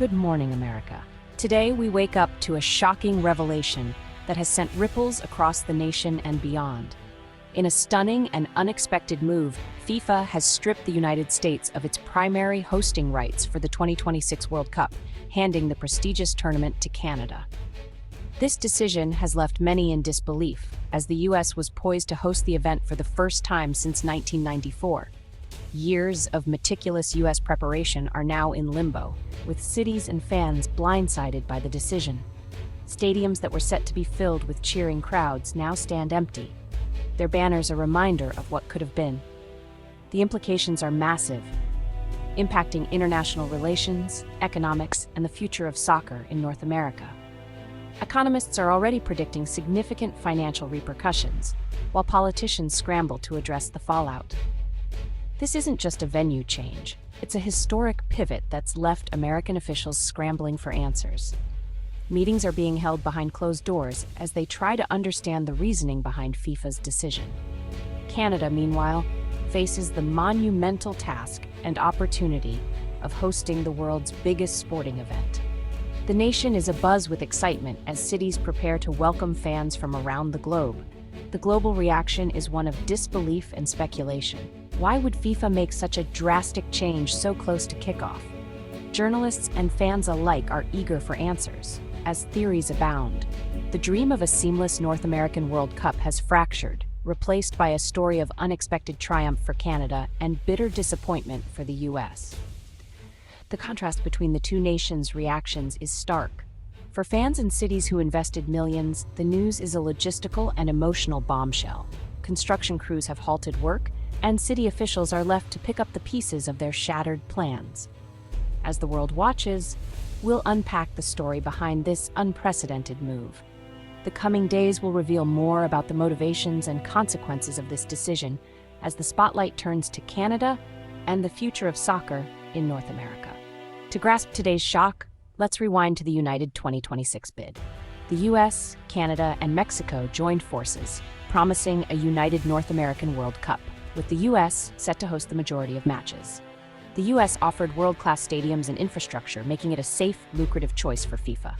Good morning, America. Today, we wake up to a shocking revelation that has sent ripples across the nation and beyond. In a stunning and unexpected move, FIFA has stripped the United States of its primary hosting rights for the 2026 World Cup, handing the prestigious tournament to Canada. This decision has left many in disbelief, as the U.S. was poised to host the event for the first time since 1994. Years of meticulous U.S. preparation are now in limbo, with cities and fans blindsided by the decision. Stadiums that were set to be filled with cheering crowds now stand empty, their banners a reminder of what could have been. The implications are massive, impacting international relations, economics, and the future of soccer in North America. Economists are already predicting significant financial repercussions, while politicians scramble to address the fallout. This isn't just a venue change, it's a historic pivot that's left American officials scrambling for answers. Meetings are being held behind closed doors as they try to understand the reasoning behind FIFA's decision. Canada, meanwhile, faces the monumental task and opportunity of hosting the world's biggest sporting event. The nation is abuzz with excitement as cities prepare to welcome fans from around the globe. The global reaction is one of disbelief and speculation. Why would FIFA make such a drastic change so close to kickoff? Journalists and fans alike are eager for answers, as theories abound. The dream of a seamless North American World Cup has fractured, replaced by a story of unexpected triumph for Canada and bitter disappointment for the U.S. The contrast between the two nations' reactions is stark. For fans and cities who invested millions, the news is a logistical and emotional bombshell. Construction crews have halted work, and city officials are left to pick up the pieces of their shattered plans. As the world watches, we'll unpack the story behind this unprecedented move. The coming days will reveal more about the motivations and consequences of this decision as the spotlight turns to Canada and the future of soccer in North America. To grasp today's shock, let's rewind to the United 2026 bid. The US, Canada, and Mexico joined forces, promising a united North American World Cup, with the US set to host the majority of matches. The US offered world-class stadiums and infrastructure, making it a safe, lucrative choice for FIFA.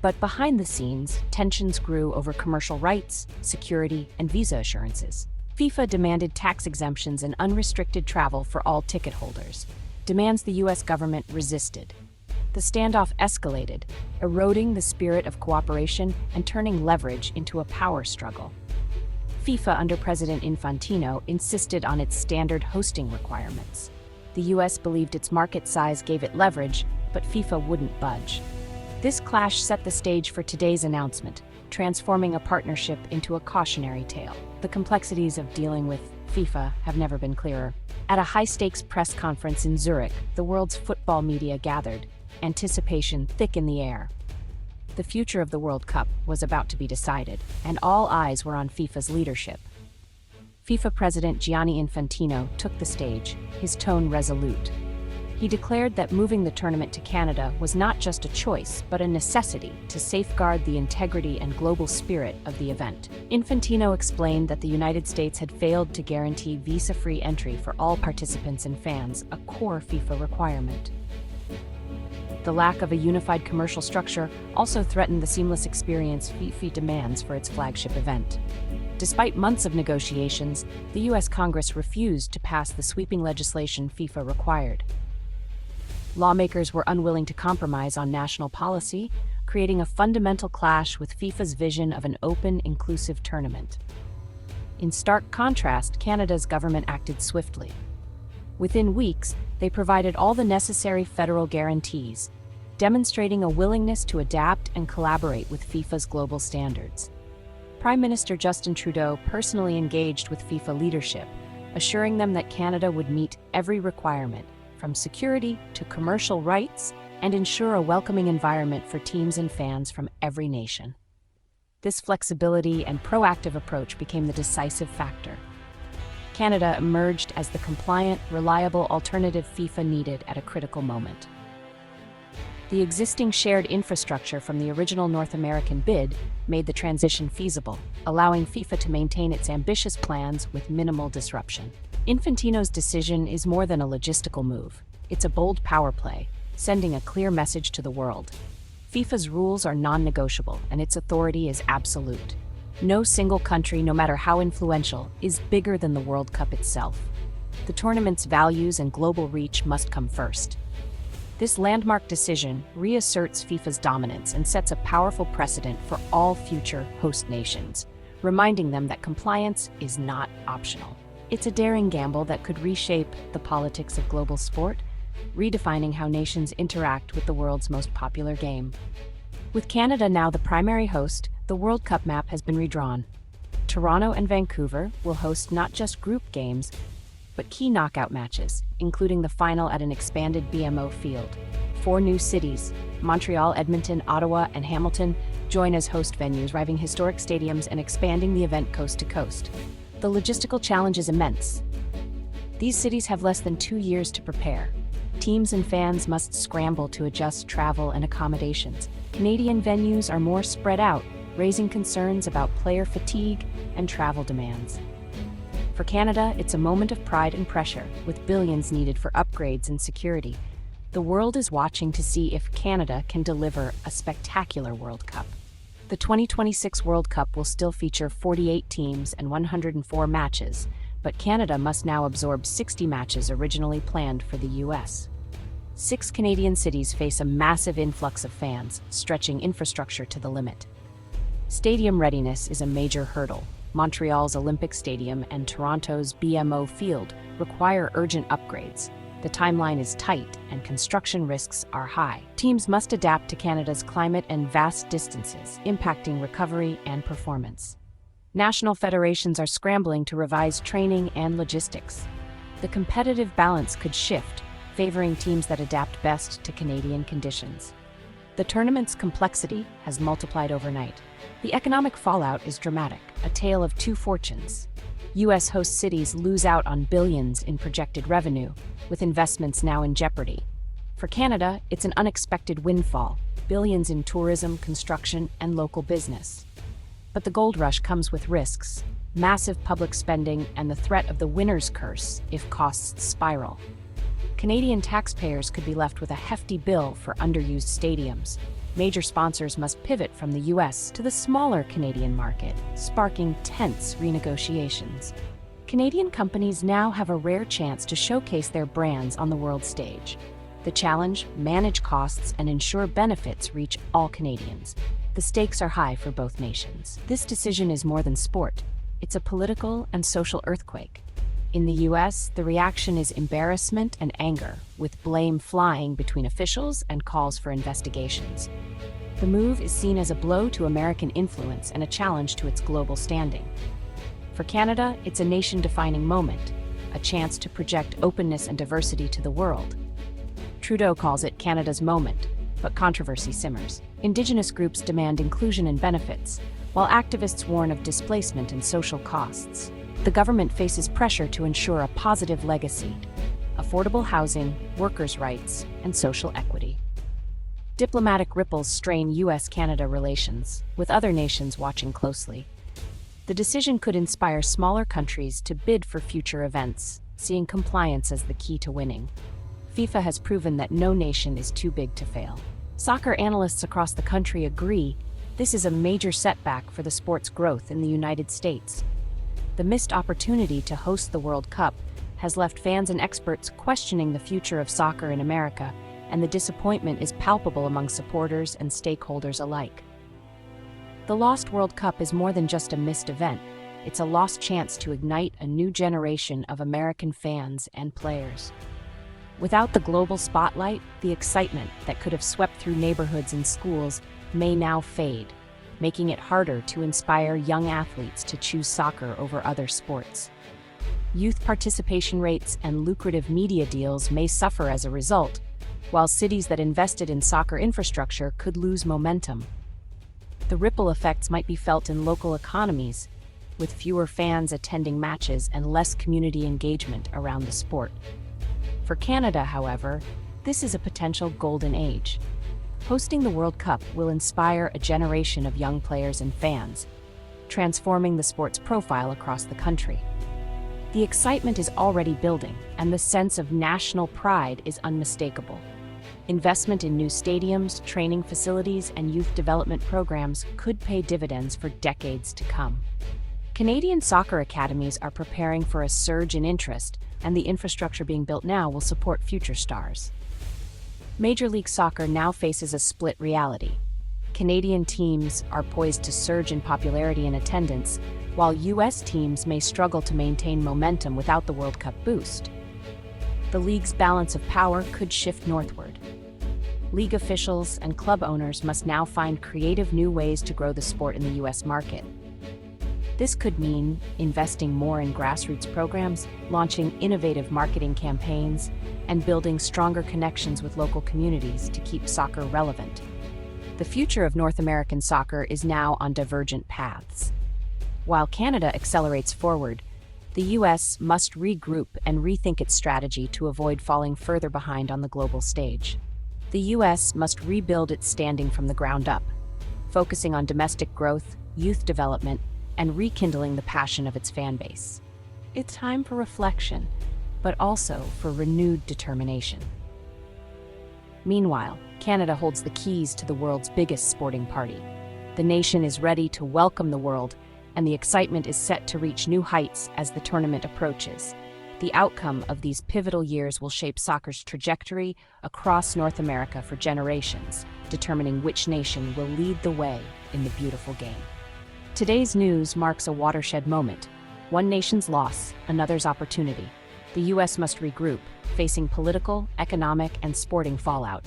But behind the scenes, tensions grew over commercial rights, security, and visa assurances. FIFA demanded tax exemptions and unrestricted travel for all ticket holders, demands the US government resisted. The standoff escalated, eroding the spirit of cooperation and turning leverage into a power struggle. FIFA under President Infantino insisted on its standard hosting requirements. The US believed its market size gave it leverage, but FIFA wouldn't budge. This clash set the stage for today's announcement, transforming a partnership into a cautionary tale. The complexities of dealing with FIFA have never been clearer. At a high-stakes press conference in Zurich, the world's football media gathered, anticipation thick in the air. The future of the World Cup was about to be decided, and all eyes were on FIFA's leadership. FIFA President Gianni Infantino took the stage, his tone resolute. He declared that moving the tournament to Canada was not just a choice, but a necessity to safeguard the integrity and global spirit of the event. Infantino explained that the United States had failed to guarantee visa-free entry for all participants and fans, a core FIFA requirement. The lack of a unified commercial structure also threatened the seamless experience FIFA demands for its flagship event. Despite months of negotiations, the U.S. Congress refused to pass the sweeping legislation FIFA required. Lawmakers were unwilling to compromise on national policy, creating a fundamental clash with FIFA's vision of an open, inclusive tournament. In stark contrast, Canada's government acted swiftly. Within weeks, they provided all the necessary federal guarantees, demonstrating a willingness to adapt and collaborate with FIFA's global standards. Prime Minister Justin Trudeau personally engaged with FIFA leadership, assuring them that Canada would meet every requirement, from security to commercial rights, and ensure a welcoming environment for teams and fans from every nation. This flexibility and proactive approach became the decisive factor. Canada emerged as the compliant, reliable alternative FIFA needed at a critical moment. The existing shared infrastructure from the original North American bid made the transition feasible, allowing FIFA to maintain its ambitious plans with minimal disruption. Infantino's decision is more than a logistical move. It's a bold power play, sending a clear message to the world. FIFA's rules are non-negotiable, and its authority is absolute. No single country, no matter how influential, is bigger than the World Cup itself. The tournament's values and global reach must come first. This landmark decision reasserts FIFA's dominance and sets a powerful precedent for all future host nations, reminding them that compliance is not optional. It's a daring gamble that could reshape the politics of global sport, redefining how nations interact with the world's most popular game. With Canada now the primary host, the World Cup map has been redrawn. Toronto and Vancouver will host not just group games, but key knockout matches, including the final at an expanded BMO field. 4 new cities, Montreal, Edmonton, Ottawa, and Hamilton, join as host venues, riving historic stadiums and expanding the event coast to coast. The logistical challenge is immense. These cities have less than 2 years to prepare. Teams and fans must scramble to adjust travel and accommodations. Canadian venues are more spread out, raising concerns about player fatigue and travel demands. For Canada, it's a moment of pride and pressure, with billions needed for upgrades and security. The world is watching to see if Canada can deliver a spectacular World Cup. The 2026 World Cup will still feature 48 teams and 104 matches, but Canada must now absorb 60 matches originally planned for the US. 6 Canadian cities face a massive influx of fans, stretching infrastructure to the limit. Stadium readiness is a major hurdle. Montreal's Olympic Stadium and Toronto's BMO Field require urgent upgrades. The timeline is tight and construction risks are high. Teams must adapt to Canada's climate and vast distances, impacting recovery and performance. National federations are scrambling to revise training and logistics. The competitive balance could shift, favoring teams that adapt best to Canadian conditions. The tournament's complexity has multiplied overnight. The economic fallout is dramatic, a tale of 2 fortunes. U.S. host cities lose out on billions in projected revenue, with investments now in jeopardy. For Canada, it's an unexpected windfall, billions in tourism, construction, and local business. But the gold rush comes with risks, massive public spending, and the threat of the winner's curse if costs spiral. Canadian taxpayers could be left with a hefty bill for underused stadiums. Major sponsors must pivot from the US to the smaller Canadian market, sparking tense renegotiations. Canadian companies now have a rare chance to showcase their brands on the world stage. The challenge: manage costs and ensure benefits reach all Canadians. The stakes are high for both nations. This decision is more than sport. It's a political and social earthquake. In the US, the reaction is embarrassment and anger, with blame flying between officials and calls for investigations. The move is seen as a blow to American influence and a challenge to its global standing. For Canada, it's a nation-defining moment, a chance to project openness and diversity to the world. Trudeau calls it Canada's moment, but controversy simmers. Indigenous groups demand inclusion and benefits, while activists warn of displacement and social costs. The government faces pressure to ensure a positive legacy: affordable housing, workers' rights, and social equity. Diplomatic ripples strain US-Canada relations, with other nations watching closely. The decision could inspire smaller countries to bid for future events, seeing compliance as the key to winning. FIFA has proven that no nation is too big to fail. Soccer analysts across the country agree this is a major setback for the sport's growth in the United States. The missed opportunity to host the World Cup has left fans and experts questioning the future of soccer in America, and the disappointment is palpable among supporters and stakeholders alike. The lost World Cup is more than just a missed event. It's a lost chance to ignite a new generation of American fans and players. Without the global spotlight, the excitement that could have swept through neighborhoods and schools may now fade, making it harder to inspire young athletes to choose soccer over other sports. Youth participation rates and lucrative media deals may suffer as a result, while cities that invested in soccer infrastructure could lose momentum. The ripple effects might be felt in local economies, with fewer fans attending matches and less community engagement around the sport. For Canada, however, this is a potential golden age. Hosting the World Cup will inspire a generation of young players and fans, transforming the sport's profile across the country. The excitement is already building, and the sense of national pride is unmistakable. Investment in new stadiums, training facilities, and youth development programs could pay dividends for decades to come. Canadian soccer academies are preparing for a surge in interest, and the infrastructure being built now will support future stars. Major League Soccer now faces a split reality. Canadian teams are poised to surge in popularity and attendance, while U.S. teams may struggle to maintain momentum without the World Cup boost. The league's balance of power could shift northward. League officials and club owners must now find creative new ways to grow the sport in the U.S. market. This could mean investing more in grassroots programs, launching innovative marketing campaigns, and building stronger connections with local communities to keep soccer relevant. The future of North American soccer is now on divergent paths. While Canada accelerates forward, the U.S. must regroup and rethink its strategy to avoid falling further behind on the global stage. The U.S. must rebuild its standing from the ground up, focusing on domestic growth, youth development, and rekindling the passion of its fan base. It's time for reflection, but also for renewed determination. Meanwhile, Canada holds the keys to the world's biggest sporting party. The nation is ready to welcome the world, and the excitement is set to reach new heights as the tournament approaches. The outcome of these pivotal years will shape soccer's trajectory across North America for generations, determining which nation will lead the way in the beautiful game. Today's news marks a watershed moment. One nation's loss, another's opportunity. The U.S. must regroup, facing political, economic, and sporting fallout.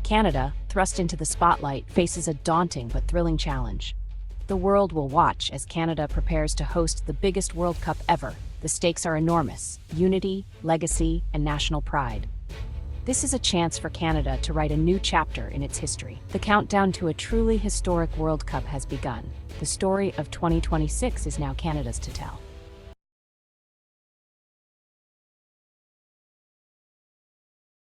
Canada, thrust into the spotlight, faces a daunting but thrilling challenge. The world will watch as Canada prepares to host the biggest World Cup ever. The stakes are enormous: unity, legacy, and national pride. This is a chance for Canada to write a new chapter in its history. The countdown to a truly historic World Cup has begun. The story of 2026 is now Canada's to tell.